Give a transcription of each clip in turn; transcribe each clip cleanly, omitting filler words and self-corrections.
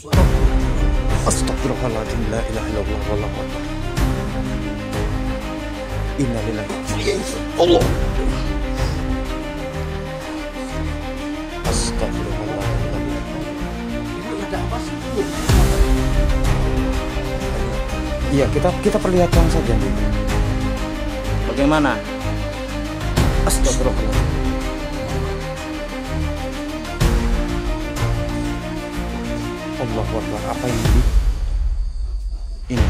Astagfirullahaladzim, la ilaha illallah, wallahu akbar. Inna lillahi Allah. Astagfirullahaladzim. Iya, kita perlihatkan saja nih. Bagaimana? Astagfirullahaladzim. Allahu akbar. Apa ini? Ini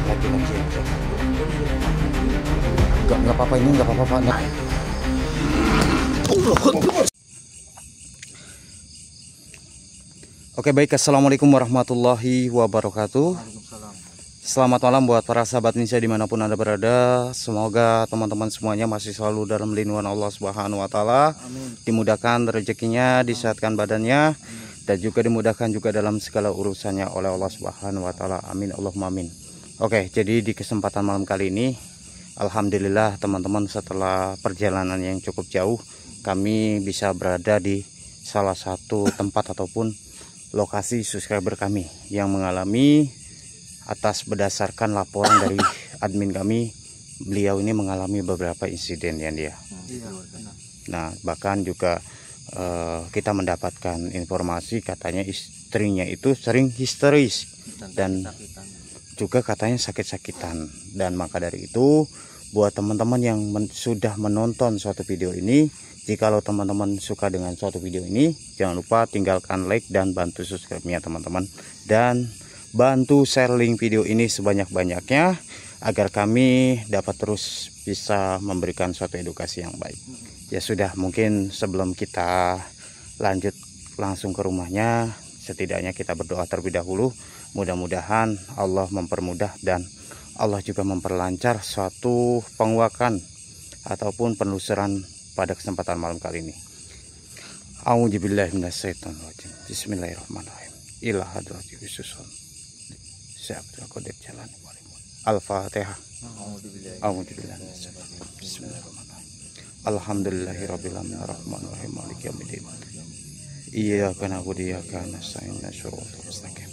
lagi-lagi aja. Enggak apa-apa, ini enggak apa-apa, Pak. Oke, baik. Assalamualaikum warahmatullahi wabarakatuh. Selamat malam buat para sahabat Indonesia dimanapun Anda berada. Semoga teman-teman semuanya masih selalu dalam lindungan Allah Subhanahu wa Ta'ala. Dimudahkan rezekinya, disehatkan badannya, dan juga dimudahkan juga dalam segala urusannya oleh Allah Subhanahu wa Ta'ala. Amin, Allahumma amin. Oke, jadi di kesempatan malam kali ini, alhamdulillah teman-teman, setelah perjalanan yang cukup jauh, kami bisa berada di salah satu tempat ataupun lokasi subscriber kami yang mengalami, atas berdasarkan laporan dari admin kami, beliau ini mengalami beberapa insiden ya dia. Nah, bahkan juga kita mendapatkan informasi katanya istrinya itu sering histeris dan juga katanya sakit-sakitan. Dan maka dari itu, buat teman-teman yang sudah menonton suatu video ini, jikalau teman-teman suka dengan suatu video ini, jangan lupa tinggalkan like dan bantu subscribe-nya teman-teman, dan bantu share link video ini sebanyak-banyaknya agar kami dapat terus bisa memberikan suatu edukasi yang baik. Ya sudah, mungkin sebelum kita lanjut langsung ke rumahnya, setidaknya kita berdoa terlebih dahulu. Mudah-mudahan Allah mempermudah dan Allah juga memperlancar suatu penguakan ataupun penelusuran pada kesempatan malam kali ini. A'udzubillahi minasyaitonirrajim. Bismillahirrahmanirrahim. Ila hadrati Yesusun. Al-Fatihah. A'udzubillahi minasyaitonir. Bismillahirrahmanirrahim. Alhamdulillahirabbil alamin arrahmanirrahim maliki yaumiddin. Iyyaka na'budu wa iyyaka nasta'in ihdinas mustaqim.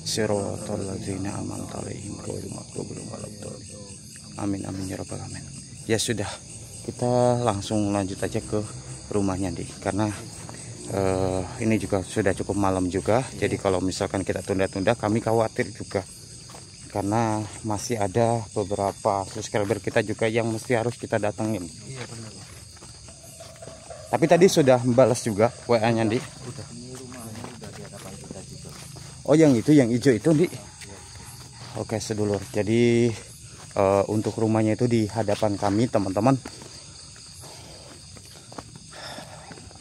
Shiratal ladzina an'amta 'alaihim ghairil maghdubi 'alaihim. Amin amin ya rabbal alamin. Ya sudah, kita langsung lanjut aja ke rumahnya nih, karena ini juga sudah cukup malam juga. Jadi kalau misalkan kita tunda-tunda, kami khawatir juga karena masih ada beberapa subscriber kita juga yang mesti harus kita datangin. Iya benar. Tapi tadi sudah membalas juga WA-nya Di. Udah. Ini rumahnya udah di hadapan kita juga. Oh, yang itu, yang hijau itu Di. Oke sedulur. Jadi untuk rumahnya itu di hadapan kami teman-teman.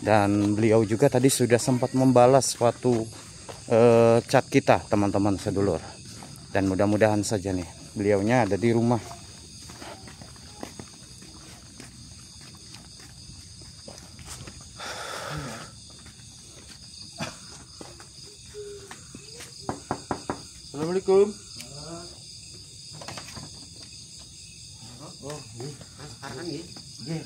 Dan beliau juga tadi sudah sempat membalas suatu chat kita teman-teman sedulur. Dan mudah-mudahan saja nih beliaunya ada di rumah. Assalamualaikum. Oh,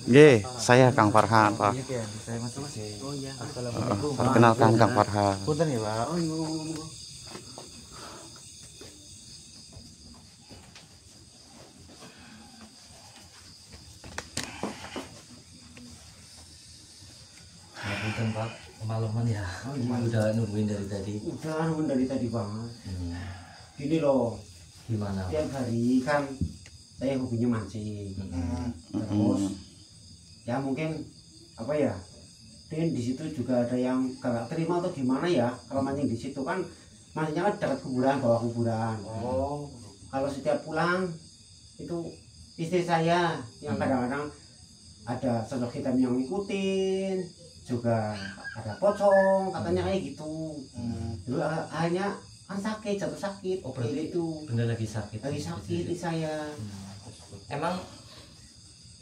Ye, saya Kang Farhan, Pak. Saya Mas. Oh iya. Assalamualaikum. Perkenalkan Kang Farhan. Punten ya, Pak. Oh iya. Punten Pak, kemalaman ya. Oh, iya. Udah nungguin dari tadi. Udah nungguin dari tadi banget. Gini loh. Gimana? Tiap hari kan saya hobinya mancing. Terus ya mungkin apa ya, dan di situ juga ada yang gak terima atau gimana ya, kalau mancing di situ kan mancingnya kan dekat kuburan, bawah kuburan. Oh. Kalau setiap pulang itu istri saya yang kadang-kadang ada sosok hitam yang ngikutin, juga ada pocong katanya kayak gitu. Dulu akhirnya kan sakit, jatuh sakit. Oh berarti itu bener lagi sakit. Lagi sakit di saya. Emang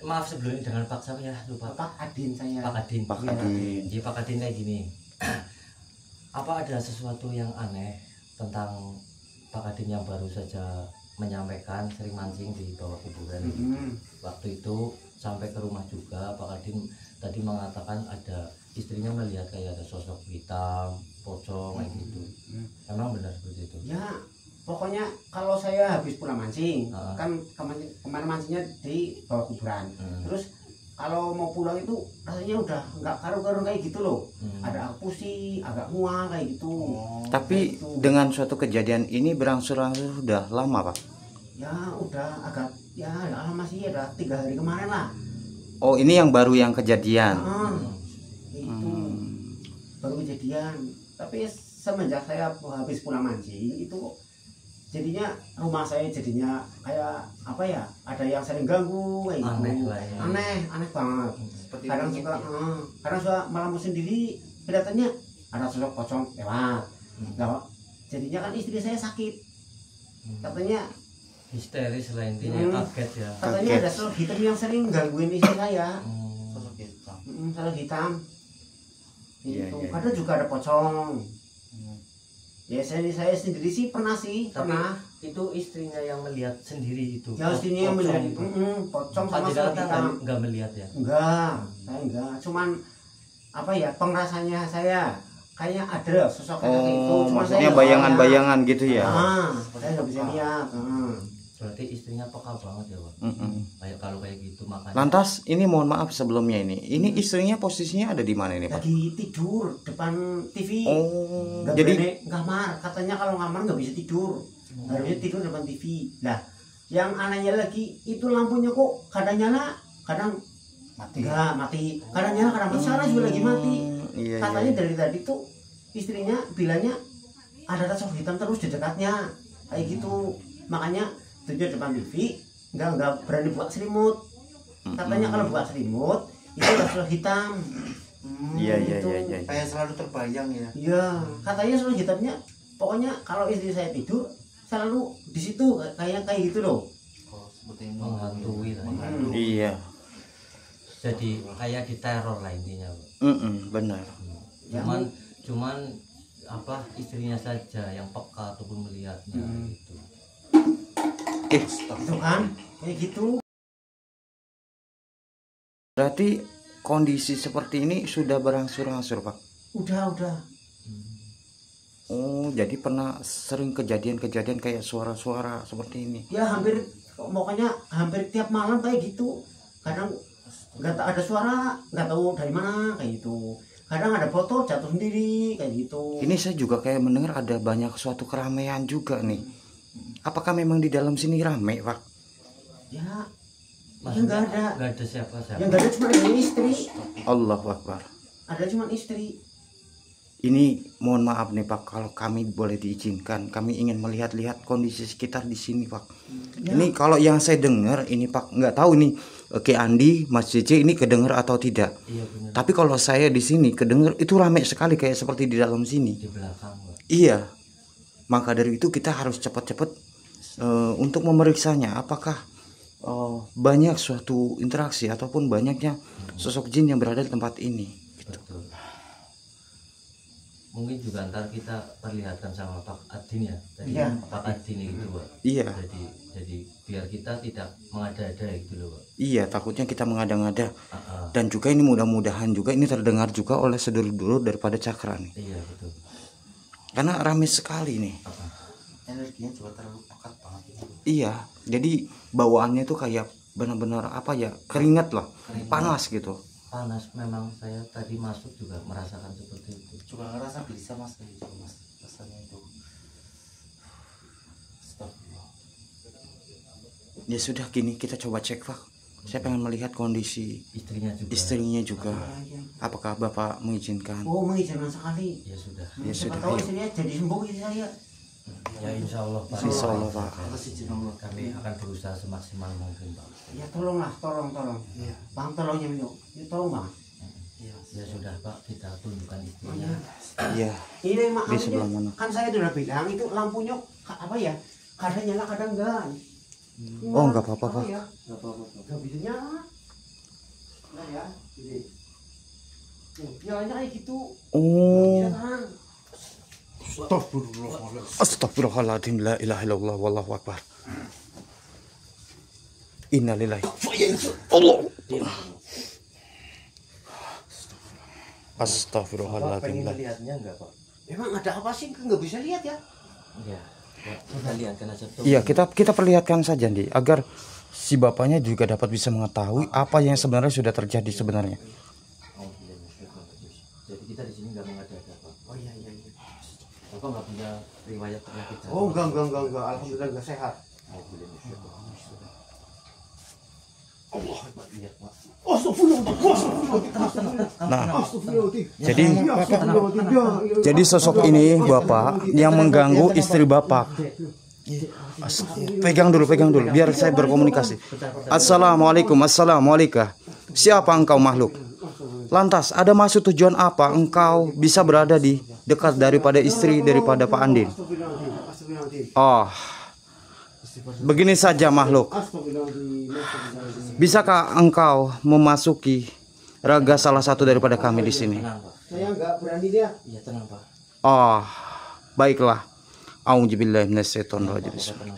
maaf sebelumnya dengan Pak siapa ya, lupa. Pak Adin saya. Pak Adin. Pak Adin. Jadi Pak Adin kayak gini. Apa ada sesuatu yang aneh tentang Pak Adin yang baru saja menyampaikan sering mancing di bawah kuburan? Waktu itu sampai ke rumah juga Pak Adin tadi mengatakan ada istrinya melihat kayak ada sosok hitam, pocong kayak gitu. Memang benar seperti itu. Ya pokoknya kalau saya habis pulang mancing, Ah. kan kemarin mancingnya di bawah kuburan. Terus kalau mau pulang itu rasanya udah nggak karu-karu kayak gitu loh. Ada agak pusing, agak mual kayak gitu. Tapi Gitu. dengan suatu kejadian ini berangsur-angsur sudah lama, Pak. Ya udah agak ya lama sih, ada 3 hari kemarin lah. Oh, ini yang baru yang kejadian. Itu baru kejadian. Tapi semenjak saya habis pulang mancing itu jadinya rumah saya jadinya kayak apa ya, ada yang sering ganggu kayak gitu. Aneh lah ya. Aneh banget. Kadang suka malam sendiri kelihatannya ada sosok pocong lewat. Nggak, jadinya kan istri saya sakit, katanya Histeris lah intinya, kaget ya. katanya Kaget. ada sosok hitam yang sering gangguin istri saya. Hmm. Sosok hitam Iya, itu iya, kadang juga ada pocong. Ya saya sendiri sih pernah Tapi pernah itu istrinya yang melihat sendiri itu. ya istrinya yang Pocong melihat itu. pocong sama Pak sosok Jenata hitam. nggak melihat ya? Enggak, saya enggak. Cuman apa ya, pengrasannya saya kayaknya ada sosok kayak itu. Oh, Cuma maksudnya nggak bayangan-bayangan gitu ya. saya nggak bisa lihat. Berarti istrinya peka banget ya, Pak. Kayak kalau kayak gitu makanya. Lantas ini mohon maaf sebelumnya ini istrinya posisinya ada di mana ini, Pak? Lagi tidur depan TV. Oh, Nggak jadi berani kamar. Katanya kalau kamar nggak bisa tidur. Harusnya tidur depan TV. Nah, yang anehnya lagi itu lampunya kok kadang nyala, kadang mati. Enggak, mati. Kadang nyala, kadang mati. Sekarang juga lagi mati. Iya, Katanya iya. dari tadi tuh istrinya bilangnya ada sosok hitam terus di dekatnya kayak gitu. Makanya tujuan depan TV nggak berani buka selimut. Katanya kalau buka selimut itu ada sosok hitam. Iya, iya, Gitu. iya, iya. Kayak selalu terbayang ya. Iya, katanya sosok hitamnya pokoknya kalau istri saya tidur selalu di situ kayak gitu loh. Oh, seperti ini. Menghantui lah. Iya. Jadi kayak diteror lah intinya, Pak. Benar. Ya, Cuman apa istrinya saja yang peka ataupun melihatnya gitu. itu kan kayak gitu. Berarti kondisi seperti ini sudah berangsur-angsur, Pak. Udah. Oh, jadi pernah sering kejadian-kejadian kayak suara-suara seperti ini. Ya pokoknya hampir tiap malam kayak gitu. Kadang nggak ada suara, nggak tahu dari mana kayak gitu. Kadang ada foto jatuh sendiri kayak gitu. Ini saya juga kayak mendengar ada banyak suatu keramaian juga nih. Apakah memang di dalam sini rame, Pak? Ya Maksudnya nggak ada. nggak ada siapa-siapa. Yang nggak ada cuma ada istri. Allahu Akbar. Ada cuma istri. Ini mohon maaf nih, Pak, kalau kami boleh diizinkan, kami ingin melihat-lihat kondisi sekitar di sini, Pak. Ya. Ini kalau yang saya dengar ini, Pak, nggak tahu ini Ki Andi, Mas Cici ini kedengar atau tidak. Iya benar. Tapi kalau saya di sini kedengar itu ramai sekali kayak seperti di dalam sini. Di belakang, Pak. Iya. Maka dari itu kita harus cepat-cepat untuk memeriksanya apakah banyak suatu interaksi ataupun banyaknya sosok jin yang berada di tempat ini. Gitu. Betul. Mungkin juga ntar kita perlihatkan sama Pak Adin ya. Tadi Iya. Pak Adin gitu, Pak. Iya. Jadi biar kita tidak mengada-ada gitu loh, Pak. Iya, takutnya kita mengada-ngada. Ah, Dan juga ini mudah-mudahan juga ini terdengar juga oleh sedulur-dulur daripada Cakra nih. iya betul. Karena ramai sekali nih. Energinya juga terlalu pekat banget. Iya, jadi bawaannya itu kayak benar-benar apa ya, keringat lah, panas gitu. Panas memang, saya tadi masuk juga merasakan seperti itu. Juga ngerasa bisa mas, itu mas rasanya itu. Astagfirullah. Ya sudah, gini kita coba cek, Pak. Saya pengen melihat kondisi Istrinya juga. juga. Apakah Bapak mengizinkan? Oh, mengizinkan sekali. Ya sudah. Ya Siapa sudah, tahu ayo. istrinya jadi sembuh istri saya. Ya insya Allah, Pak. Insya Allah, Pak. Atas izin Allah. Kami akan berusaha semaksimal mungkin, Pak. Ya tolonglah, tolong. Iya. Bang tolongnya Mio. Ya tolong Bang. Iya. Ya sudah, Pak, kita tunjukkan Oh, istrinya. ya. Iya. Ini Di sebelah mana? kan saya udah bilang itu lampunya apa ya? Kadang nyala, kadang enggak. Oh, enggak apa-apa, Pak. Ya? Gak apa-apa. Enggak bisa nyala. Nah ya, ini. Nyalanya kayak gitu. Oh, Bisa terang. astagfirullahaladzim, la ilaha illallah, wallahu akbar. Innalillahi. Allah. Bapak Astagfirullahaladzim. pengen melihatnya enggak, Pak? Emang ada apa sih? Nggak bisa lihat ya? Iya. Ya, kita lihatkan aja tuh. Iya, kita perlihatkan saja nih agar si bapaknya juga dapat bisa mengetahui apa yang sebenarnya sudah terjadi sebenarnya. Jadi kita di sini nggak mengada-ada Pak. Oh iya iya iya. Bapak nggak punya riwayat penyakit. Oh enggak. Alhamdulillah enggak sehat. Allah. Iya Pak. Nah, jadi sosok ini bapak yang mengganggu istri bapak. Pegang dulu biar saya berkomunikasi. Assalamualaikum. Siapa engkau makhluk? Lantas ada maksud tujuan apa engkau bisa berada di dekat daripada istri daripada Pak Andin? Oh, begini saja makhluk. Bisakah engkau memasuki raga salah satu daripada kami di sini? Tenang Pak. Saya enggak berani dia. Iya tenang Pak. Oh, baiklah. A'udzubillahi minasyaitonirrajim. Bapak tenang.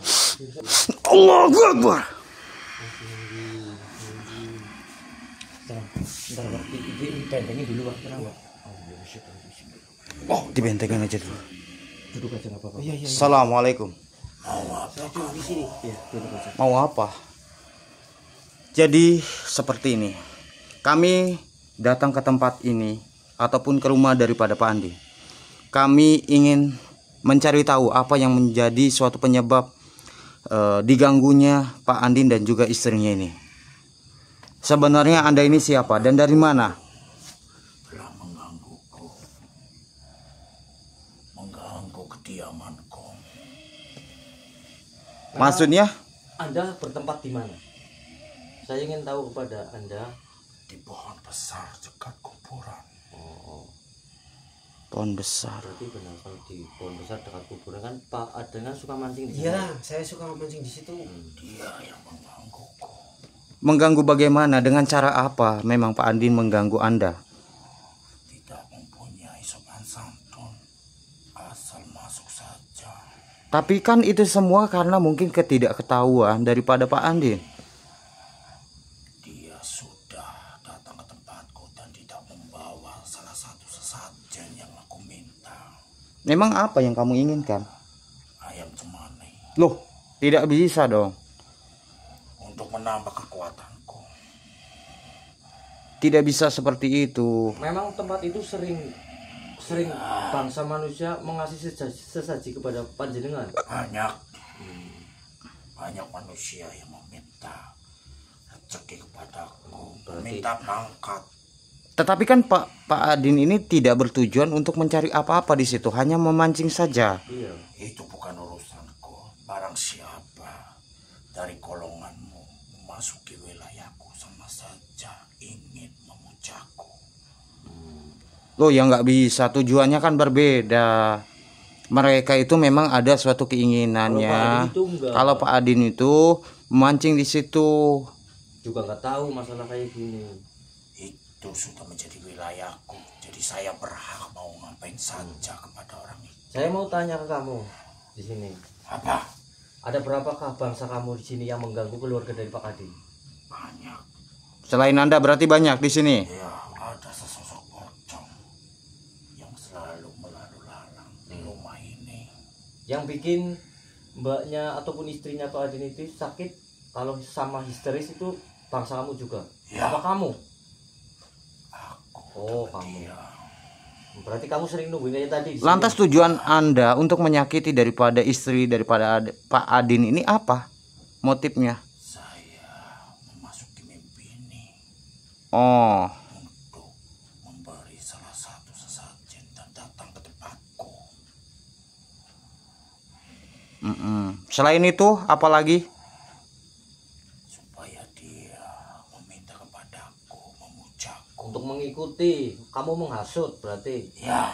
Allahu Akbar. Tenang. Bentar Pak. Dibentengin dulu Pak. Tenang Pak. Oh, dibentengin aja dulu. Duduk aja nggak apa-apa. Iya iya. Assalamualaikum. Saya duduk di sini. Iya, duduk aja. Mau apa? Jadi seperti ini. Kami datang ke tempat ini ataupun ke rumah daripada Pak Andi. Kami ingin mencari tahu apa yang menjadi suatu penyebab diganggunya Pak Andin dan juga istrinya ini. Sebenarnya Anda ini siapa dan dari mana? Telah mengganggu kediamanku. Maksudnya? Anda bertempat di mana? Saya ingin tahu kepada Anda. Di pohon besar dekat kuburan. Oh, Pohon besar. berarti benar kalau di pohon besar dekat kuburan kan Pak Aden kan suka mancing di sana. Iya, saya suka mancing di situ. Dia yang menggangguku. Mengganggu bagaimana? Dengan cara apa memang Pak Andin mengganggu Anda? Tidak mempunyai sopan santun. Asal masuk saja. Tapi kan itu semua karena mungkin ketidaktahuan daripada Pak Andin. Dia sudah datang ke tempatku dan tidak membawa salah satu sesajen yang aku minta. Memang apa yang kamu inginkan? Ayam cemani. Loh, tidak bisa dong. Untuk menambah kekuatanku. Tidak bisa seperti itu. Memang tempat itu sering bangsa manusia mengasih sesaji kepada panjenengan. Banyak manusia yang meminta rezeki kepadaku, Berarti- meminta pangkat. Tetapi kan Pak Adin ini tidak bertujuan untuk mencari apa-apa di situ, hanya memancing saja. Iya. Itu bukan urusanku. Barang siapa dari golonganmu memasuki wilayahku sama saja ingin memujaku. Loh, ya nggak bisa. Tujuannya kan berbeda. Mereka itu memang ada suatu keinginannya. Kalau Pak Adin itu enggak. Kalau Pak Adin itu memancing di situ. Juga nggak tahu masalah kayak gini. Itu sudah menjadi wilayahku. Jadi saya berhak mau ngapain saja kepada orang itu. Saya mau tanya ke kamu di sini. Apa? Ada berapakah bangsa kamu di sini yang mengganggu keluarga dari Pak Adin? Banyak. Selain Anda berarti banyak di sini. Ya, ada sesosok pocong yang selalu melalu lalang di rumah ini. Yang bikin mbaknya ataupun istrinya Pak Adin itu sakit kalau sama histeris itu bangsa kamu juga? Ya. Apa kamu? Aku Oh, dapat kamu. dia. Berarti kamu sering nungguin kayak tadi di sini. Lantas tujuan Anda untuk menyakiti daripada istri daripada Pak Adin ini apa? Motifnya? Saya memasuki mimpi ini Oh, untuk memberi salah satu sesajen dan datang ke tempatku. selain itu apa lagi? Supaya dia meminta kepadaku, memujaku. Untuk mengikuti, kamu menghasut berarti. Ya,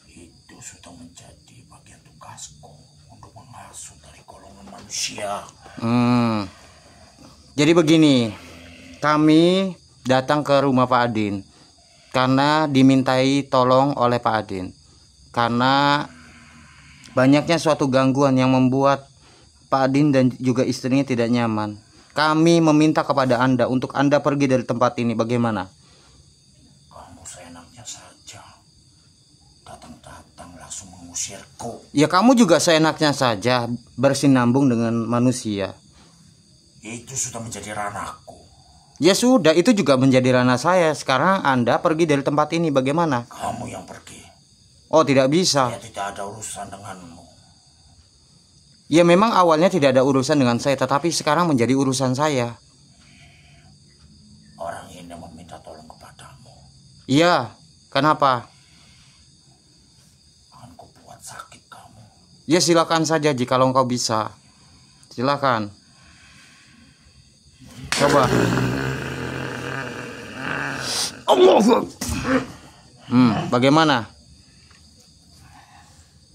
itu sudah menjadi bagian tugasku untuk menghasut dari golongan manusia. Jadi begini, kami datang ke rumah Pak Adin karena dimintai tolong oleh Pak Adin. Karena banyaknya suatu gangguan yang membuat Pak Adin dan juga istrinya tidak nyaman. Kami meminta kepada Anda untuk Anda pergi dari tempat ini. Bagaimana? Kamu seenaknya saja. mengusirku. Ya kamu juga seenaknya saja bersinambung dengan manusia. Itu sudah menjadi ranahku. Ya sudah, itu juga menjadi ranah saya. Sekarang Anda pergi dari tempat ini, bagaimana? Kamu yang pergi. Oh, tidak bisa. Saya tidak ada urusan denganmu. Ya memang awalnya tidak ada urusan dengan saya, tetapi sekarang menjadi urusan saya. Orang ini meminta tolong kepadamu. Iya, kenapa? Akan kubuat sakit kamu. Ya silakan saja jikalau engkau bisa. Silakan. Coba. Allah. Bagaimana?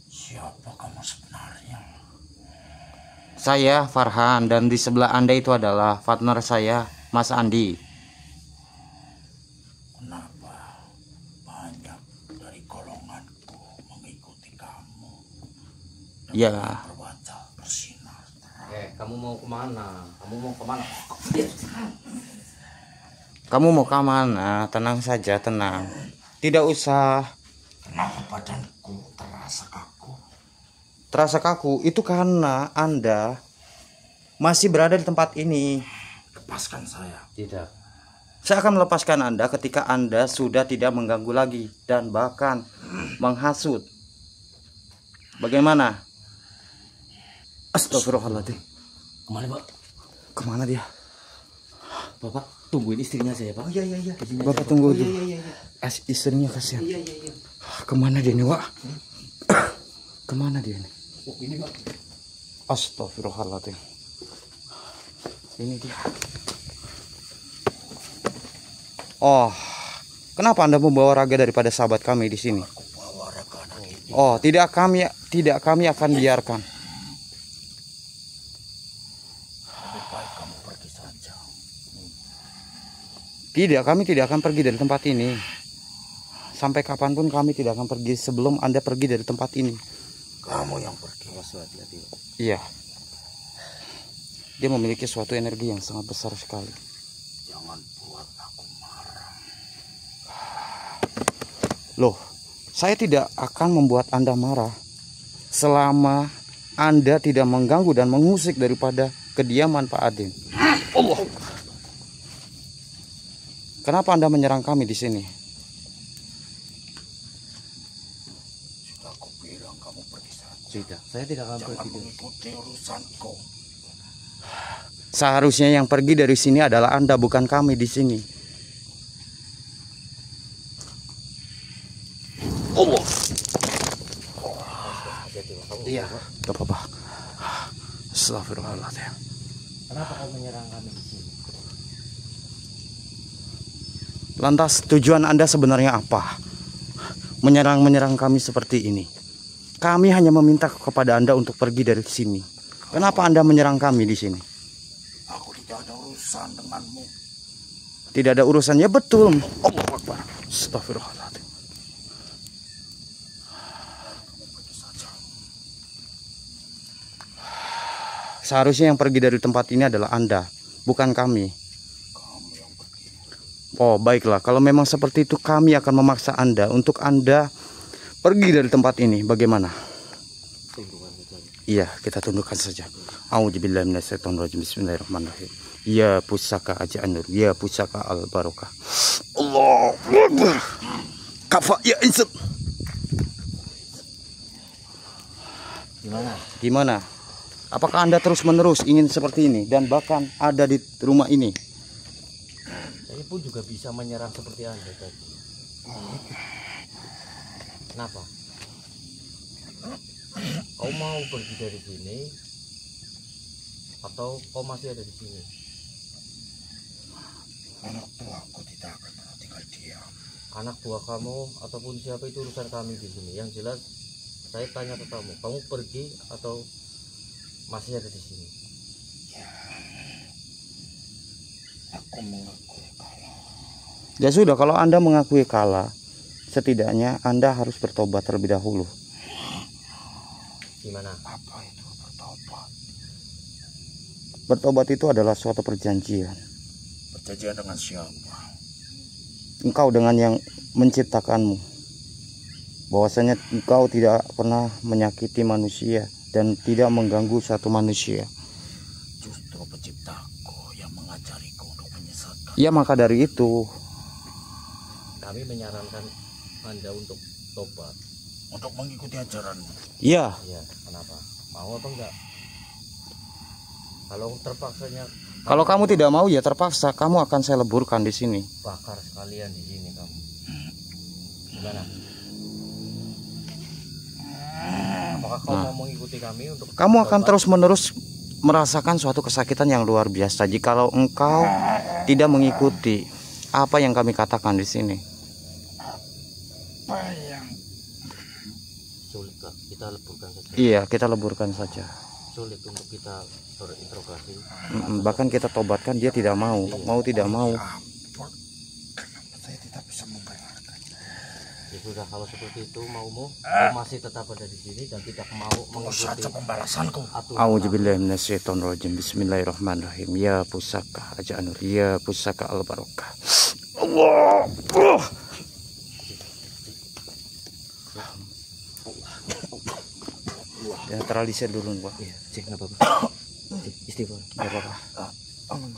Siapa kamu sebenarnya? Saya Farhan, dan di sebelah Anda itu adalah partner saya, Mas Andi. Kenapa banyak dari golonganku mengikuti kamu? Ya, Berwajah bersinar. Kamu mau kemana? Kamu mau kemana? kamu mau ke mana? Tenang saja, tenang. Tidak usah. Kenapa badanku terasa kaku? Terasa kaku itu karena Anda masih berada di tempat ini. Lepaskan saya. Tidak. Saya akan melepaskan Anda ketika Anda sudah tidak mengganggu lagi dan bahkan menghasut. Bagaimana? Astagfirullahaladzim. Kemana Pak? Kemana dia? Bapak tungguin istrinya saya Pak. Oh iya. Bapak tunggu dulu. Istrinya kasihan. Iya. Kemana dia nih, Wak? Kemana dia nih? Oh ini Pak. Astagfirullahaladzim. Ini dia. Oh, kenapa Anda membawa raga daripada sahabat kami di sini? Aku bawa raga anak ini. Oh, tidak kami akan biarkan. Lebih baik kamu pergi saja. Tidak, kami tidak akan pergi dari tempat ini. Sampai kapanpun kami tidak akan pergi sebelum Anda pergi dari tempat ini. Kamu yang pergi. Hati-hati Pak. Iya. Dia memiliki suatu energi yang sangat besar sekali. Jangan buat aku marah. Loh, saya tidak akan membuat Anda marah selama Anda tidak mengganggu dan mengusik daripada kediaman Pak Adin. Allah. Kenapa Anda menyerang kami di sini? Sudah aku bilang kamu pergi saja. Tidak, saya tidak akan Jangan pergi. mengikuti urusanku. Seharusnya yang pergi dari sini adalah Anda, bukan kami di sini. Allah. Iya. Gak apa-apa. Astagfirullahaladzim. Kenapa kau menyerang kami di sini? Lantas tujuan Anda sebenarnya apa? Menyerang kami seperti ini. Kami hanya meminta kepada Anda untuk pergi dari sini. Kenapa Anda menyerang kami di sini? Aku tidak ada urusan denganmu. Tidak ada urusannya, betul. Allahu Akbar. Astagfirullahaladzim. Kamu pergi saja. Seharusnya yang pergi dari tempat ini adalah Anda, bukan kami. Kamu yang pergi. Oh, baiklah. Kalau memang seperti itu, kami akan memaksa Anda untuk Anda pergi dari tempat ini. Bagaimana? Iya, kita tundukkan saja. A'udzubillahi minasyaitonirrajim. Bismillahirrahmanirrahim. Ya pusaka aja anur, ya pusaka al barokah. Allahu Akbar. Kafa ya insut. Gimana? Apakah Anda terus-menerus ingin seperti ini dan bahkan ada di rumah ini? Saya pun juga bisa menyerang seperti Anda tadi. Kenapa? Kau mau pergi dari sini atau kau masih ada di sini? Anak buahku tidak akan pernah tinggal diam. Anak buah kamu ataupun siapa itu urusan kami di sini. Yang jelas saya tanya ke kamu pergi atau masih ada di sini? Aku mengakui kalah. Ya sudah, kalau Anda mengakui kalah, setidaknya Anda harus bertobat terlebih dahulu. Gimana? Apa itu bertobat? Bertobat itu adalah suatu perjanjian. Perjanjian dengan siapa? Engkau dengan yang menciptakanmu. bahwasanya engkau tidak pernah menyakiti manusia dan tidak mengganggu satu manusia. Justru penciptaku yang mengajariku untuk menyesatkan. Ya, maka dari itu Kami menyarankan Anda untuk tobat. Untuk mengikuti ajaranmu. ya, Ya, kenapa? Mau apa enggak? Kalau terpaksanya kalau kamu tidak mau ya terpaksa kamu akan saya leburkan di sini. bakar sekalian di sini kamu. Gimana? Apakah kau mau mengikuti kami untuk Kamu akan tobat? terus-menerus merasakan suatu kesakitan yang luar biasa jikalau engkau tidak mengikuti apa yang kami katakan di sini. Apa yang Sulit Kak. Kita leburkan saja. Iya, kita leburkan saja. Sulit untuk kita berinterogasi. Bahkan kita tobatkan dia tidak mau tidak mau. apa? Kenapa saya tidak bisa membayarkan? Ya sudah, kalau seperti itu maumu, kau masih tetap ada di sini dan tidak mau Tunggu mengikuti saja pembalasanku. aturan. A'udzubillahi minasyaitonirrajim. Bismillahirrahmanirrahim. Ya pusaka Haji Anur, ya pusaka Al Barokah. Allah. Ya, teralisir dulu, Pak. Iya, cek enggak apa-apa. Istighfar. Gak apa-apa.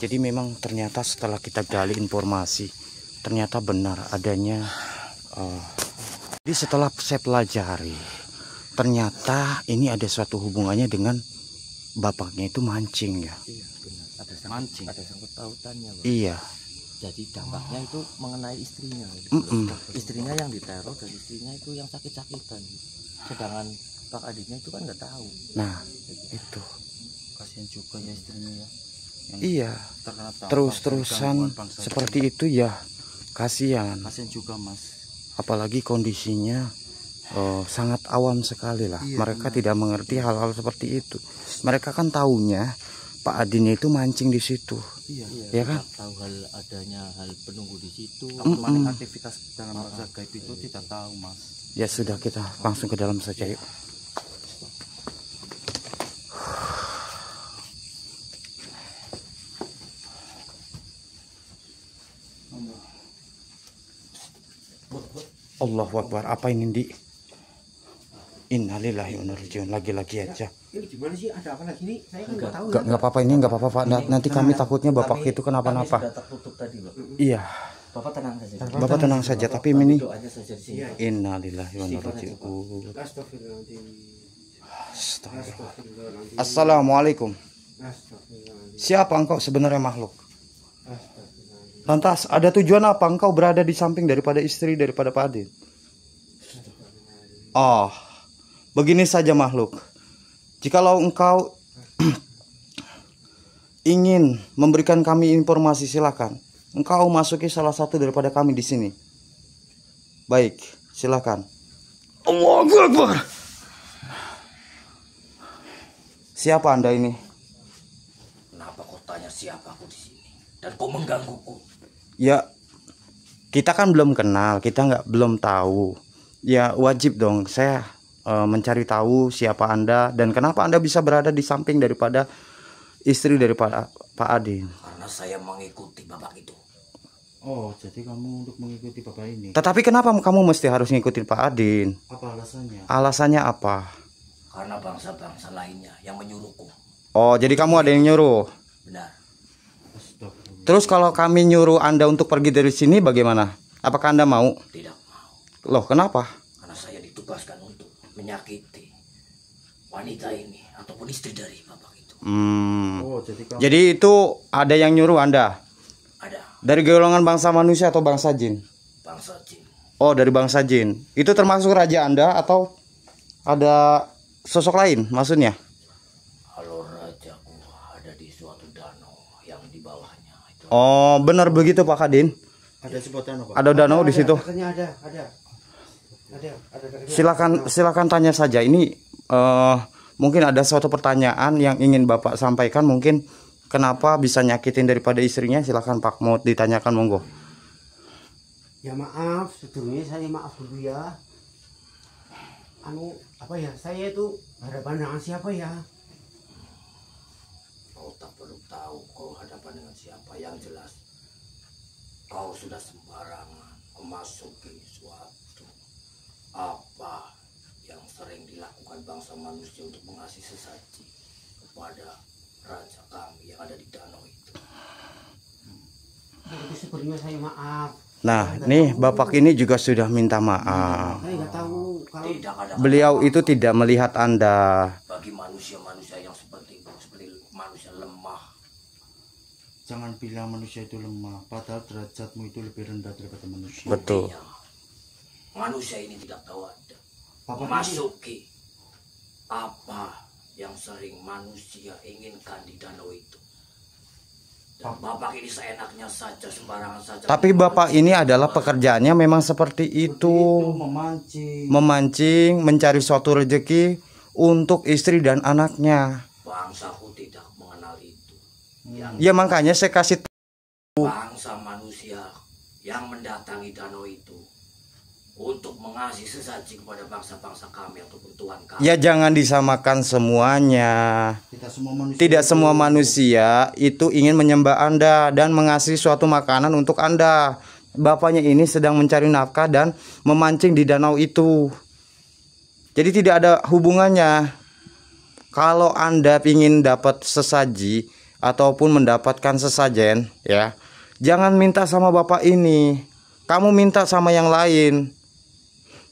Jadi memang ternyata setelah kita gali informasi, ternyata benar adanya. Jadi setelah saya pelajari, ternyata ini ada suatu hubungannya dengan bapaknya itu mancing ya. Iya, benar. Ada Mancing. Ada sangkut pautannya, Bang. Iya. Jadi dampaknya itu mengenai istrinya. Istrinya yang diteror dan istrinya itu yang sakit-sakitan. Sedangkan Pak Aditnya itu kan nggak tahu. Nah, itu. Kasihan juga ya istrinya ya. Iya. Terus-terusan seperti itu ya. Kasihan. Kasihan juga Mas. Apalagi kondisinya sangat awam sekali lah. Iya, Mereka tidak mengerti hal-hal seperti itu. Mereka kan taunya Pak Adinnya itu mancing di situ. Iya. Ya kan? Tidak tahu adanya hal penunggu di situ. Teman aktivitas dalam rasa gaib itu tidak tahu Mas. Ya sudah, kita langsung ke dalam saja yuk. Allahu Akbar. Apa ini, Di? Innalillahi wa inna ilaihi raji'un. Lagi-lagi aja. Ini gimana sih? Ada apa lagi nih? Saya kan nggak tahu. Nggak apa-apa, ini nggak apa-apa Pak. Nanti kami takutnya Bapak itu Kami kenapa-napa. sudah tertutup tadi, Pak. Iya, Bapak tenang saja. Bapak tenang saja. Tapi Tapi ini doanya saja di sini. Iya. innalillahi wa inna ilaihi raji'un. Astagfirullahaladzim. Astaga. Astagfirullahaladzim. Assalamualaikum. Astagfirullahaladzim. Siapa engkau sebenarnya makhluk? Astagfirullahaladzim. Lantas ada tujuan apa engkau berada di samping daripada istri daripada Pak Adin? Oh, begini saja makhluk. Jikalau engkau ingin memberikan kami informasi, silakan. Engkau masuki salah satu daripada kami di sini. Baik, silakan. Allahu Akbar. Siapa Anda ini? Kenapa kau tanya siapa aku di sini? Dan kau menggangguku? Ya, kita kan belum kenal, kita belum tahu. Ya wajib dong saya mencari tahu siapa Anda dan kenapa Anda bisa berada di samping daripada istri daripada Pak Adin. Karena saya mengikuti bapak itu. Oh, jadi kamu untuk mengikuti bapak ini. Tetapi kenapa kamu mesti harus ngikutin Pak Adin? Apa alasannya? Alasannya apa? Karena bangsa-bangsa lainnya yang menyuruhku. Oh, jadi kamu ada yang nyuruh. Benar. Astagfirullah. Terus kalau kami nyuruh Anda untuk pergi dari sini bagaimana? Apakah Anda mau? Tidak mau. Loh, kenapa? Karena saya ditugaskan untuk menyakiti wanita ini ataupun istri dari bapak itu. Oh, jadi kamu Jadi itu ada yang nyuruh Anda? Ada Dari golongan bangsa manusia atau bangsa jin? bangsa jin. Oh, dari bangsa jin. Itu termasuk raja Anda atau ada sosok lain maksudnya? Kalau rajaku ada di suatu danau yang di bawahnya itu. Oh, benar begitu Pak Kadin. ada sebutan apa? Ada danau di situ. Katanya ada. Silakan tanya saja. Ini mungkin ada suatu pertanyaan yang ingin Bapak sampaikan. Mungkin kenapa bisa nyakitin daripada istrinya? Silakan Pak, mau ditanyakan monggo. Ya maaf, sebelumnya saya maaf dulu ya. Saya itu hadapan dengan siapa ya? Kau tak perlu tahu kau hadapan dengan siapa. Yang jelas kau sudah sembarangan memasuki suatu Apa yang sering dilakukan bangsa manusia untuk mengasih sesaji kepada raja kami yang ada di danau itu? Itu sebenarnya saya maaf. Nah, nih Bapak ini juga sudah minta maaf. Saya nggak tahu kalau Tidak ada Beliau itu tidak melihat Anda. bagi manusia-manusia yang seperti itu, seperti manusia lemah. Jangan bilang manusia itu lemah, padahal derajatmu itu lebih rendah daripada manusia. Betul. Buktinya, manusia ini tidak tahu ada Bapak ini, memasuki apa yang sering manusia inginkan di danau itu. Dan Bapak ini seenaknya saja, sembarangan saja. Tapi Bapak ini adalah pekerjaannya memang seperti itu. memancing. Memancing, mencari suatu rezeki untuk istri dan anaknya. Bangsaku tidak mengenal itu. Ya makanya saya kasih Bangsa manusia yang mendatangi danau itu untuk mengasih sesaji kepada bangsa-bangsa kami ataupun Tuhan kami. ya jangan disamakan semuanya. Tidak semua manusia. Tidak semua manusia itu ingin menyembah Anda dan mengasih suatu makanan untuk Anda. Bapaknya ini sedang mencari nafkah dan memancing di danau itu. Jadi tidak ada hubungannya. Kalau Anda ingin dapat sesaji ataupun mendapatkan sesajen, ya, jangan minta sama bapak ini. Kamu minta sama yang lain.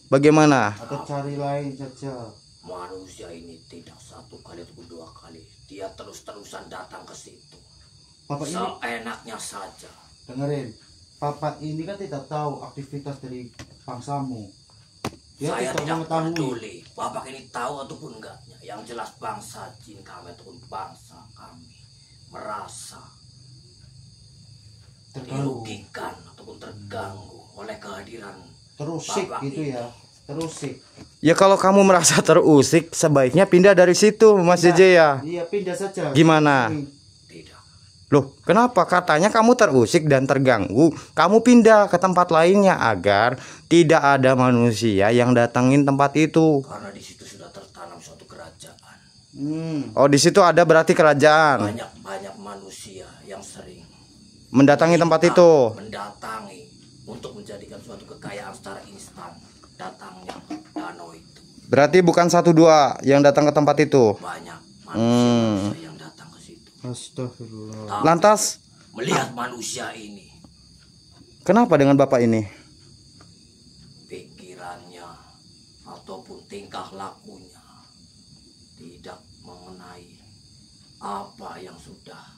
Bagaimana? Atau cari lain saja. Manusia ini tidak satu kali ataupun dua kali. Dia terus-terusan datang ke situ. Bapak ini Seenaknya saja. dengerin. Bapak ini kan tidak tahu aktivitas dari bangsamu. Dia Saya tidak tidak mengetahui. peduli Bapak ini tahu ataupun enggaknya. Yang jelas bangsa jin kami ataupun bangsa kami merasa Terganggu. dirugikan ataupun terganggu oleh kehadiran Terusik Bapak gitu ini. ya. Terusik. Ya kalau kamu merasa terusik, sebaiknya pindah dari situ, Mas JJ ya. Iya, pindah saja. Gimana? Tidak. Loh, kenapa? Katanya kamu terusik dan terganggu. Kamu pindah ke tempat lainnya agar tidak ada manusia yang datangin tempat itu. Karena di situ sudah tertanam suatu kerajaan. Oh, di situ ada berarti kerajaan Banyak manusia yang sering mendatangi tempat itu. mendatangi untuk menjadikan suatu kekayaan secara instan. Datangnya ke danau itu. Berarti bukan 1-2 yang datang ke tempat itu. Banyak manusia yang datang ke situ. Astagfirullah. Tapi Lantas, melihat manusia ini, kenapa dengan bapak ini? pikirannya ataupun tingkah lakunya tidak mengenai apa yang sudah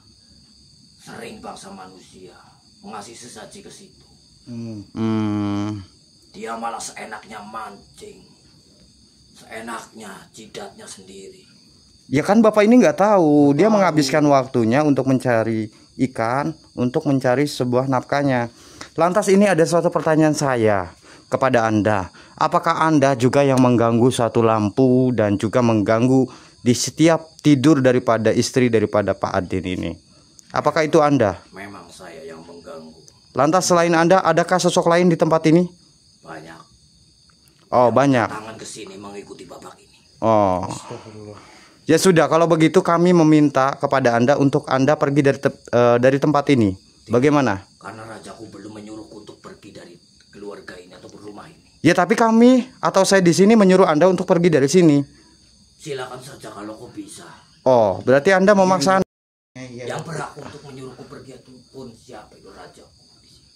sering bangsa manusia mengasih sesaji ke situ. Dia malah seenaknya mancing, seenaknya jidatnya sendiri. Ya kan bapak ini nggak tahu. Dia menghabiskan waktunya untuk mencari ikan, untuk mencari sebuah nafkahnya. Lantas ini ada suatu pertanyaan saya kepada Anda. Apakah Anda juga yang mengganggu suatu lampu dan juga mengganggu di setiap tidur daripada istri daripada Pak Adin ini? Apakah itu Anda? Memang saya yang mengganggu. Lantas selain Anda, adakah sosok lain di tempat ini? Banyak Oh, banyak. tangan ke sini mengikuti bapak ini. Oh. Ya sudah, kalau begitu kami meminta kepada Anda untuk Anda pergi dari tempat ini. Bagaimana? Karena rajaku belum menyuruhku untuk pergi dari keluarga ini atau rumah ini. Ya tapi kami atau saya di sini menyuruh Anda untuk pergi dari sini. Silakan saja kalau kau bisa. Oh, berarti Anda memaksa. Yang berhak untuk menyuruhku pergi itu pun siapa itu rajaku di sini.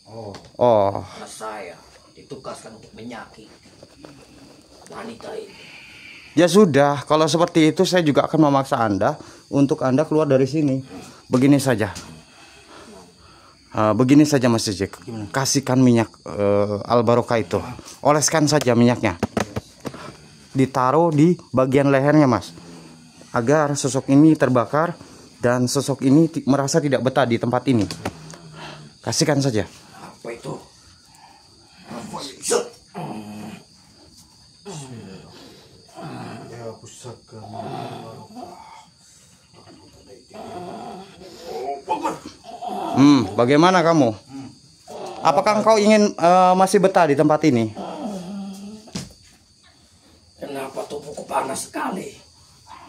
Oh, Karena saya ditugaskan untuk menyakiti wanita ini. ya sudah. Kalau seperti itu saya juga akan memaksa Anda untuk Anda keluar dari sini. Begini saja. Begini saja Mas Jejek. Kasihkan minyak Al-Barokah itu. Oleskan saja minyaknya. Ditaruh di bagian lehernya, Mas. Agar sosok ini terbakar dan sosok ini merasa tidak betah di tempat ini. Kasihkan saja. Apa itu? Apa itu? Ya pusaka. Bagaimana kamu? Apakah engkau ingin masih betah di tempat ini? Kenapa tubuhku panas sekali?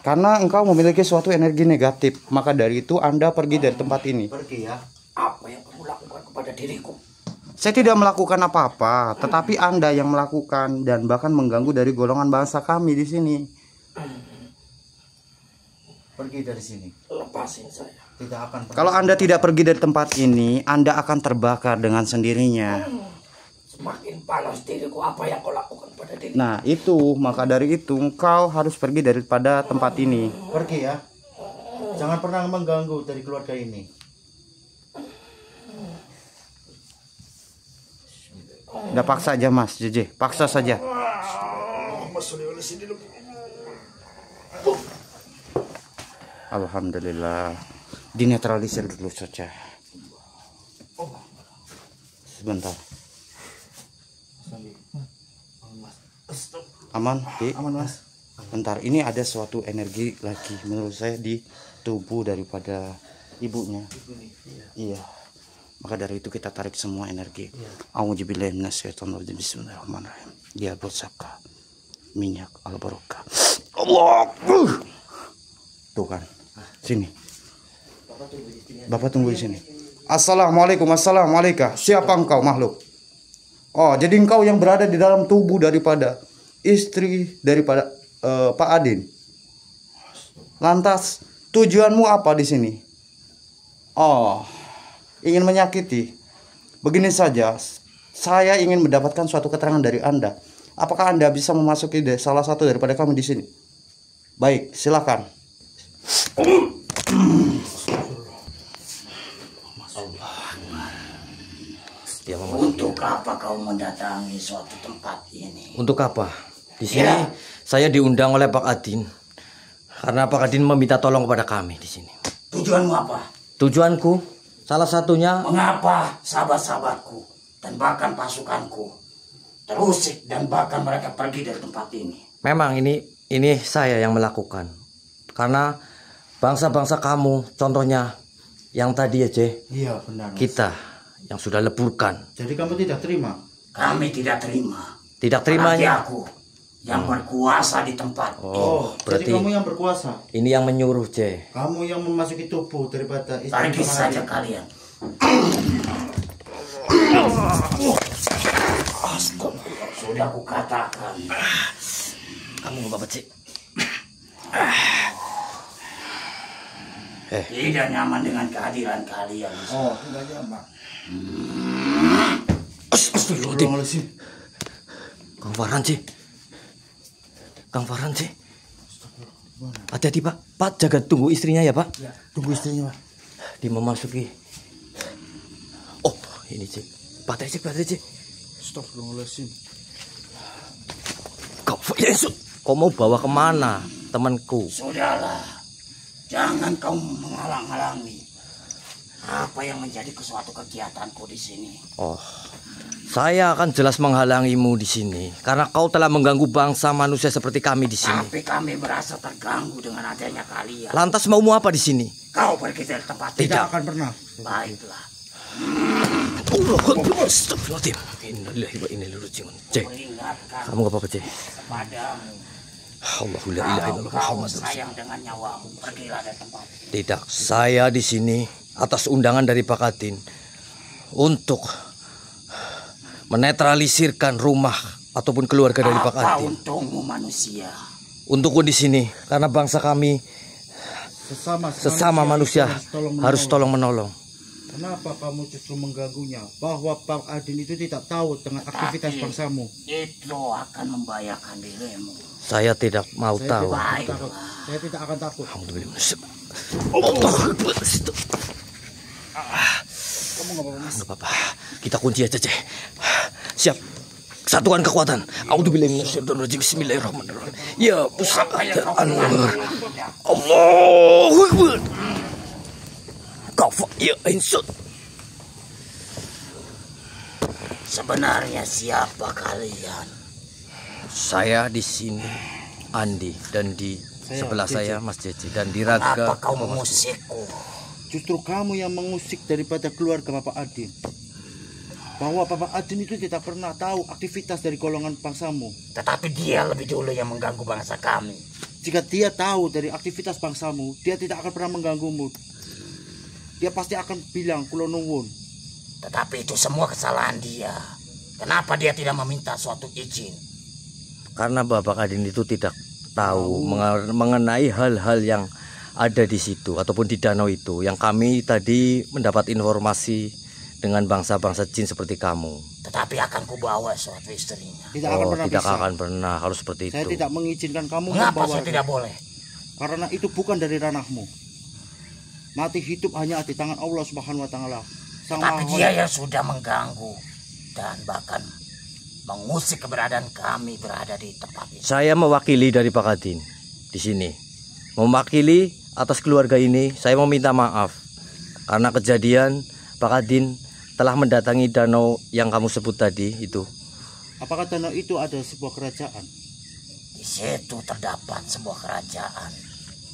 Karena engkau memiliki suatu energi negatif, maka dari itu Anda pergi dari tempat ini. Pergi ya. Apa yang kamu lakukan kepada diriku? Saya tidak melakukan apa-apa, tetapi Anda yang melakukan dan bahkan mengganggu dari golongan bangsa kami di sini. Pergi dari sini. Lepasin saya. Tidak akan pernah. Kalau Anda tidak pergi dari tempat ini, Anda akan terbakar dengan sendirinya. Semakin panas diriku, apa yang kau lakukan pada diri? Nah, itu, maka dari itu engkau harus pergi daripada tempat ini. Pergi ya. Jangan pernah mengganggu dari keluarga ini. Udah paksa aja Mas JJ, paksa saja. Alhamdulillah, dinetralisir dulu saja. Sebentar. Aman, Ki? Aman Mas. Bentar, ini ada suatu energi lagi menurut saya di tubuh daripada ibunya. Iya. Maka dari itu kita tarik semua energi. Auzubillahi minasyaitonirrajim. Bismillahirrahmanirrahim. Dia bersaka minyak al-barokah. Allah. Tuh kan. Sini. Bapak tunggu di sini. Assalamualaikum. Assalamualaikum. Siapa engkau makhluk? Oh, jadi engkau yang berada di dalam tubuh daripada istri daripada Pak Adin. Lantas tujuanmu apa di sini? Oh, ingin menyakiti. Begini saja, saya ingin mendapatkan suatu keterangan dari Anda. Apakah Anda bisa memasuki salah satu daripada kami di sini? Baik, silakan. Untuk apa kau mendatangi suatu tempat ini? Untuk apa? Di sini saya diundang oleh Pak Adin. Karena Pak Adin meminta tolong kepada kami di sini. Tujuanmu apa? Tujuanku salah satunya Mengapa sahabat-sahabatku dan bahkan pasukanku terusik dan bahkan mereka pergi dari tempat ini? memang ini saya yang melakukan. Karena bangsa-bangsa kamu contohnya yang tadi aja Iya benar Mas. kita yang sudah leburkan. Jadi kamu tidak terima? Kami tidak terima. Tidak Apalagi terimanya. aku yang berkuasa di tempat ini. Oh, Jadi berarti kamu yang berkuasa. ini yang menyuruh J. Kamu yang memasuki tubuh daripada istri Pergi Pak saja Adin. kalian. Sudah kukatakan. Kamu nggak apa-apa, Cik. Tidak nyaman dengan kehadiran kalian. Oh, tidak nyaman. Astagfirullahaladzim. Kang Farhan, Cik. Kang Farhan, Cik. Hati-hati, Pak. Pak, jaga tunggu istrinya ya, Pak. Tunggu istrinya Pak. Di memasuki. Oh, ini, Cik. Baterai, Cik. Astagfirullahaladzim. Kau mau bawa kemana, temanku? Sudahlah. Jangan kau menghalang-halangi apa yang menjadi suatu kegiatanku di sini. Oh, saya akan jelas menghalangimu di sini karena kau telah mengganggu bangsa manusia seperti kami di sini. Tapi kami merasa terganggu dengan adanya kalian. Lantas maumu apa di sini? Kau pergi dari tempat Tidak. ini. Akan pernah. Baiklah. Astagfirullahaladzim. Innalillahi wa inna ilaihi raji'un. Cek, Peringatkan kamu gak apa-apa, Cek? kepadamu. Allahu la ilaha Kalau illallah kau Muhammadur Rasulullah. sayang dengan nyawamu, pergilah dari tempat ini. Tidak, saya di sini atas undangan dari Pak Adin untuk menetralisirkan rumah ataupun keluarga dari Pak Apa Adin. untungmu manusia? Untukku di sini karena bangsa kami sesama manusia harus tolong menolong. Kenapa kamu justru mengganggunya? Bahwa Pak Adin itu tidak tahu dengan aktivitas Tapi bangsamu. itu akan membahayakan dirimu. Saya tidak mau tahu. Baiklah. Saya tidak akan takut. Alhamdulillah. Kamu nggak apa-apa Mas. Nggak apa-apa. Kita kunci aja, Cek. Siap. Satukan kekuatan. A'udzubillahi minasyaitonirrajim. Bismillahirrahmanirrahim. Ya pusaka Anwar. Allahu Akbar. Kafa ya insut. Sebenarnya siapa kalian? Saya di sini Andi dan di sebelah saya Mas Jeci dan di Kenapa Raga. kau mengusikku? Justru kamu yang mengusik daripada keluarga Bapak Adin. Bahwa Bapak Adin itu tidak pernah tahu aktivitas dari golongan bangsamu. Tetapi dia lebih dulu yang mengganggu bangsa kami. Jika dia tahu dari aktivitas bangsamu, dia tidak akan pernah mengganggumu. Dia pasti akan bilang kulo nuwun. Tetapi itu semua kesalahan dia. Kenapa dia tidak meminta suatu izin? Karena Bapak Adin itu tidak tahu mengenai hal-hal yang ada di situ ataupun di danau itu. Yang kami tadi mendapat informasi dengan bangsa-bangsa jin seperti kamu. Tetapi akan kubawa suatu istrinya. Tidak akan pernah Tidak bisa. akan pernah, harus seperti Saya itu. tidak mengizinkan kamu Mengapa membawa. saya tidak boleh? Karena itu bukan dari ranahmu. Mati hidup hanya di tangan Allah Subhanahu wa taala. Sang Tapi Maha dia yang sudah mengganggu dan bahkan mengusik keberadaan kami berada di tempat ini. Saya mewakili dari Pak Adin di sini. Mewakili atas keluarga ini, saya meminta maaf karena kejadian Pak Adin telah mendatangi danau yang kamu sebut tadi itu. Apakah danau itu ada sebuah kerajaan? Di situ terdapat sebuah kerajaan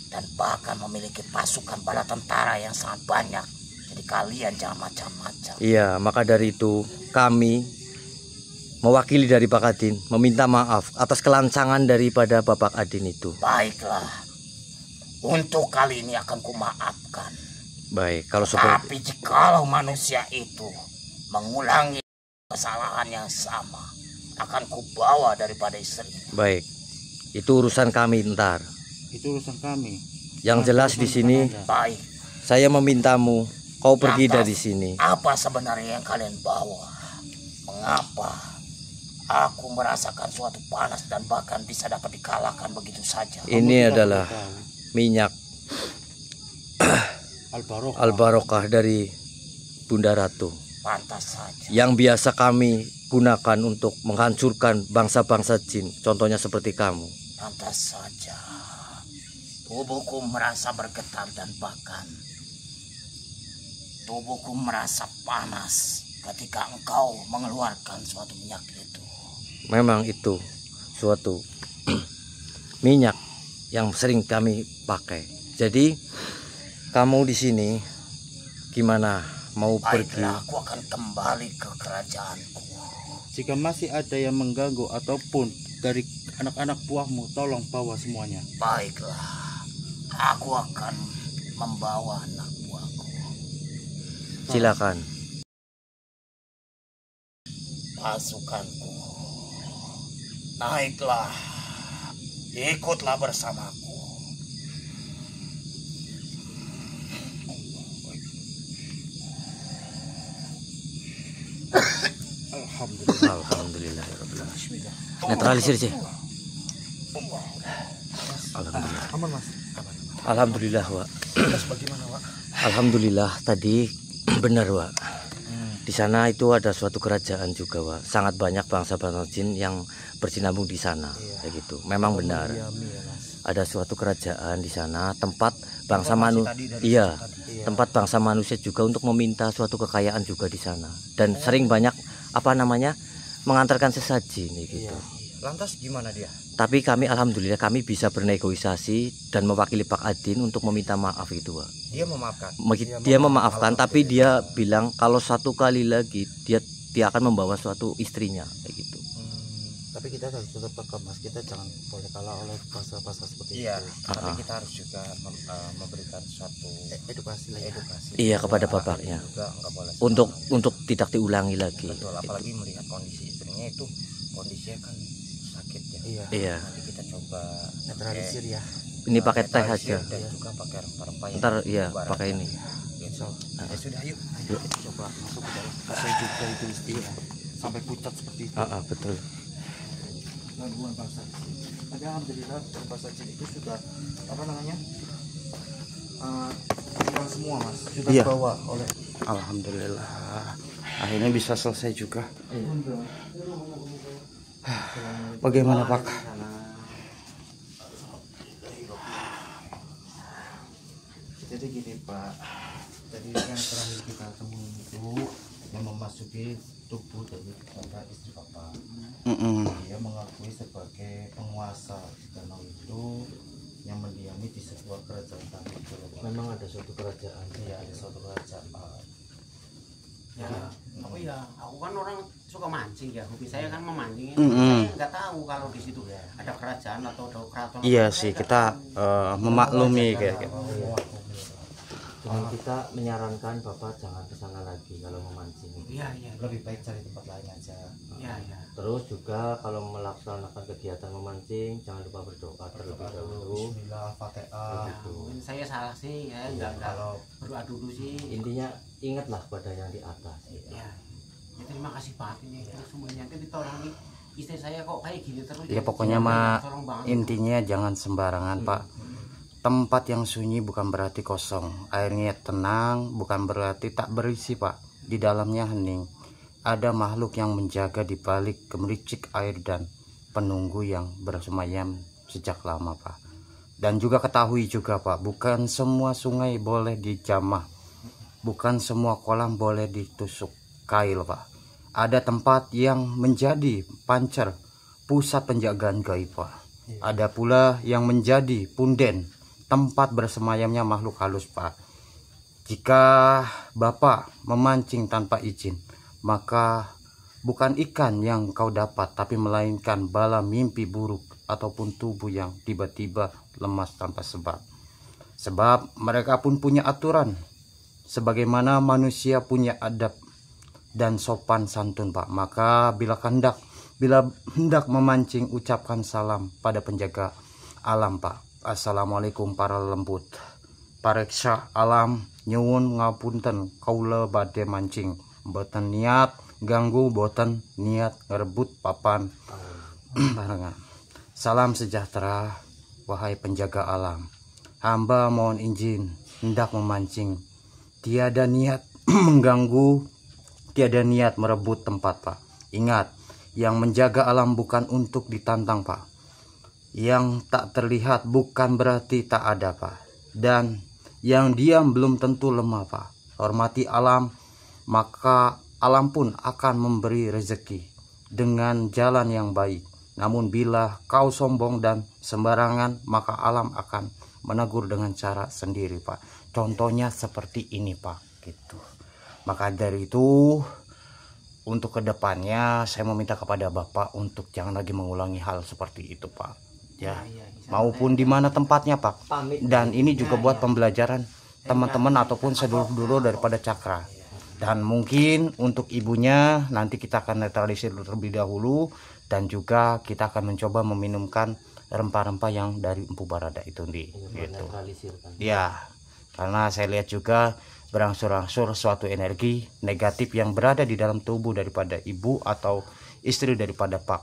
dan bahkan memiliki pasukan bala tentara yang sangat banyak. Jadi kalian jangan macam-macam. Iya, maka dari itu kami mewakili dari Pak Adin meminta maaf atas kelancangan daripada Bapak Adin itu. Baiklah, untuk kali ini akan kumaafkan. Baik, kalau seperti Tapi jikalau manusia itu mengulangi kesalahan yang sama, akan kubawa daripada istrinya. baik, itu urusan kami ntar. Itu urusan kami. Yang jelas di sini Baik, saya memintamu kau pergi Lantas, dari sini. apa sebenarnya yang kalian bawa? Mengapa aku merasakan suatu panas dan bahkan bisa dapat dikalahkan begitu saja? Ini tidak adalah perlu tahu. minyak Al-Barokah. Al-Barokah dari Bunda Ratu Pantas saja. yang biasa kami gunakan untuk menghancurkan bangsa-bangsa jin, contohnya seperti kamu. Pantas saja. Tubuhku merasa bergetar dan bahkan tubuhku merasa panas ketika engkau mengeluarkan suatu minyak itu. Memang itu suatu minyak yang sering kami pakai. Jadi kamu di sini gimana, mau pergi? Baiklah, aku akan kembali ke kerajaanku. Jika masih ada yang mengganggu ataupun dari anak-anak buahmu, tolong bawa semuanya. Baiklah, aku akan membawa anak buahku. Silakan. Pasukanku, naiklah, ikutlah bersamaku. Alhamdulillah. Alhamdulillah. Netralisir sih. Alhamdulillah. Aman mas. Alhamdulillah, Wak. Bagaimana, Wak? Alhamdulillah tadi benar, Wak. Di sana itu ada suatu kerajaan juga, Wak. Sangat banyak bangsa-bangsa jin yang bersinambung di sana, kayak gitu. Memang benar. Ada suatu kerajaan di sana, tempat bangsa manusia. Iya, tempat bangsa manusia juga untuk meminta suatu kekayaan juga di sana. Dan sering banyak mengantarkan sesaji nih gitu. Lantas gimana dia? Tapi kami alhamdulillah kami bisa bernegosiasi dan mewakili Pak Adin untuk meminta maaf gitu, Pak. Dia memaafkan. Dia memaafkan, tapi dia bilang kalau satu kali lagi dia akan membawa suatu istrinya kayak gitu. Tapi kita harus tetap peka mas, kita jangan boleh kalah oleh pasal-pasal seperti Iya, itu. tapi kita harus juga memberikan suatu Edukasi lah ya. edukasi. Iya, kepada Bahwa bapaknya. juga nggak boleh Untuk tidak diulangi lagi. betul, apalagi melihat kondisi istrinya itu kondisinya kan sakit ya. Iya. Iya. Nanti kita coba Netralisir ya. Ini pakai teh netralisir aja. dan juga pakai rempah-rempah yang Ntar iya ibaratnya. pakai ini. Gitu. Ya sudah, yuk. Coba masuk ke dalam. Kasih juga itu istilah. Sampai pucat seperti itu. Betul. Gangguan bangsa jin. Tapi alhamdulillah bangsa jin itu sudah apa namanya? Hilang semua mas. Sudah Iya. dibawa oleh. Alhamdulillah. Akhirnya bisa selesai juga. Bagaimana, Pak? Jadi gini Pak, jadi yang terakhir kita temui itu yang memasuki tubuh dari bapak istri bapak. Dia mengakui sebagai penguasa di danau itu yang mendiami di sebuah kerajaan itu. Memang ada suatu kerajaan. Iya, ada suatu kerajaan. Ya, oh iya, aku kan orang suka mancing ya, hobi saya kan memancing. Mm-mm. Saya nggak tahu kalau di situ ada kerajaan atau ada keraton. Iya Saya sih, nggak kita tahu. memaklumi kayak gitu. Dengan kita menyarankan Bapak jangan ke sana lagi kalau memancing. Iya, lebih baik cari tempat lain aja. Iya. Terus juga kalau melaksanakan kegiatan memancing jangan lupa berdoa terlebih dahulu. Bismillah, Fatihah. Begitu. Saya salah sih ya, Iya, enggak berdoa dulu sih. Intinya ingatlah pada yang di atas. Ya, terima kasih banget ini semuanya. Nanti ditolong nih istri saya kok kayak gini terus. Ya pokoknya mah Tolong banget. intinya jangan sembarangan Pak. Tempat yang sunyi bukan berarti kosong. Airnya tenang bukan berarti tak berisi Pak. Di dalamnya hening. Ada makhluk yang menjaga di balik gemericik air dan penunggu yang bersemayam sejak lama Pak. Dan juga ketahui juga Pak, bukan semua sungai boleh dijamah. Bukan semua kolam boleh ditusuk kail Pak. Ada tempat yang menjadi pancer pusat penjagaan gaib Pak. Ada pula yang menjadi punden tempat bersemayamnya makhluk halus Pak. Jika Bapak memancing tanpa izin, maka bukan ikan yang kau dapat, tapi melainkan bala mimpi buruk ataupun tubuh yang tiba-tiba lemas tanpa sebab. Sebab mereka pun punya aturan, sebagaimana manusia punya adab dan sopan santun Pak. Maka bila hendak memancing, ucapkan salam pada penjaga alam Pak. Assalamualaikum para lembut, pareksa alam, nyuwun ngapunten kaula badhe mancing, boten niat ganggu, boten niat ngerebut papan barengan. Salam sejahtera wahai penjaga alam, hamba mohon izin hendak memancing, tiada niat mengganggu, tiada niat merebut tempat Pak. Ingat, yang menjaga alam bukan untuk ditantang Pak. Yang tak terlihat bukan berarti tak ada Pak. Dan yang diam belum tentu lemah Pak. Hormati alam, maka alam pun akan memberi rezeki dengan jalan yang baik. Namun bila kau sombong dan sembarangan, maka alam akan menegur dengan cara sendiri Pak. Contohnya seperti ini Pak, gitu. Maka dari itu, untuk kedepannya saya meminta kepada Bapak untuk jangan lagi mengulangi hal seperti itu Pak. Ya, maupun di mana tempatnya Pak. Dan ini juga buat pembelajaran teman-teman ataupun sedulur-dulur daripada Cakra. Dan mungkin untuk ibunya nanti kita akan netralisir terlebih dahulu, dan juga kita akan mencoba meminumkan rempah-rempah yang dari Empu Barada itu nih, gitu. Ya, karena saya lihat juga berangsur-angsur suatu energi negatif yang berada di dalam tubuh daripada ibu atau istri daripada Pak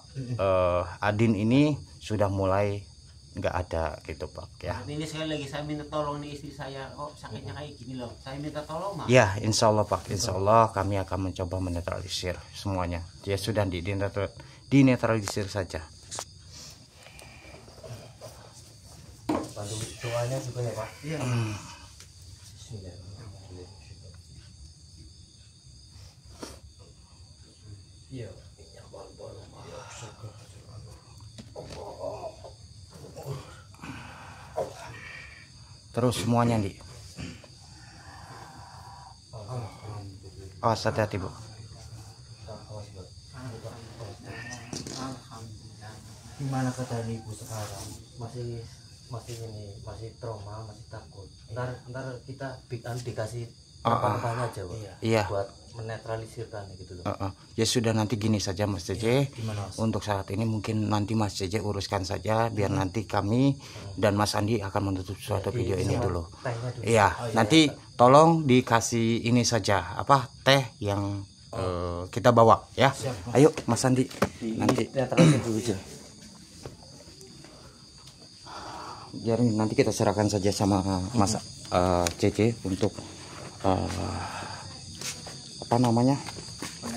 Adin ini sudah mulai nggak ada gitu Pak ya. Ini sekali lagi saya minta tolong nih istri saya, kok sakitnya kayak gini loh. Saya minta tolong Mas. Ya, insya Allah Pak, insya Allah kami akan mencoba menetralisir semuanya. Dia sudah dinetralisir saja. Bantu doanya juga ya Pak. Iya. Iya. Terus semuanya di. Oh, hati-hati Bu. Gimana keadaan ibu sekarang? Masih ini, masih trauma, masih takut. Ntar kita dikasih apa-apanya aja Pak. Iya. Buat menetralisirkan gitu loh. Ya sudah, nanti gini saja Mas Cece. Gimana Mas? Untuk saat ini mungkin nanti Mas Cece uruskan saja, biar nanti kami dan Mas Andi akan menutup suatu video ini dulu. Iya, nanti tolong dikasih ini saja, apa teh yang kita bawa ya. Ayo Mas Andi, nanti Netralisir dulu aja. biar nanti kita serahkan saja sama Mas Cece untuk apa namanya,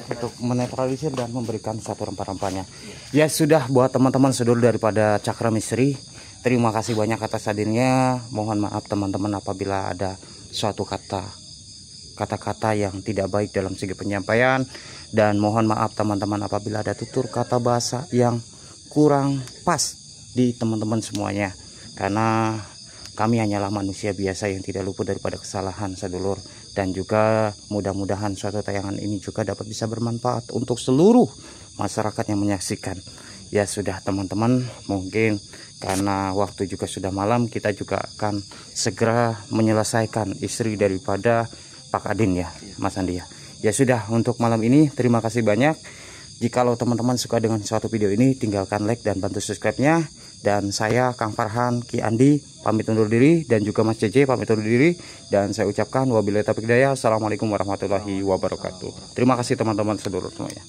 untuk menetralisir dan memberikan satu rempah-rempahnya. Ya sudah, buat teman-teman sedulur daripada Cakra Misteri, terima kasih banyak atas hadirnya. Mohon maaf teman-teman apabila ada suatu kata-kata yang tidak baik dalam segi penyampaian, dan mohon maaf teman-teman apabila ada tutur kata bahasa yang kurang pas di teman-teman semuanya, karena kami hanyalah manusia biasa yang tidak luput daripada kesalahan sedulur. Dan juga mudah-mudahan suatu tayangan ini juga dapat bisa bermanfaat untuk seluruh masyarakat yang menyaksikan. Ya sudah teman-teman, mungkin karena waktu juga sudah malam, kita juga akan segera menyelesaikan istri daripada Pak Kadin ya, Mas Andi ya. Ya sudah, untuk malam ini terima kasih banyak. Jikalau teman-teman suka dengan suatu video ini, tinggalkan like dan bantu subscribe-nya. Dan saya Kang Farhan, Ki Andi pamit undur diri, dan juga Mas JJ pamit undur diri. Dan saya ucapkan wabillahi taufiq hidayah. Assalamualaikum warahmatullahi wabarakatuh. Terima kasih teman-teman seluruh semuanya.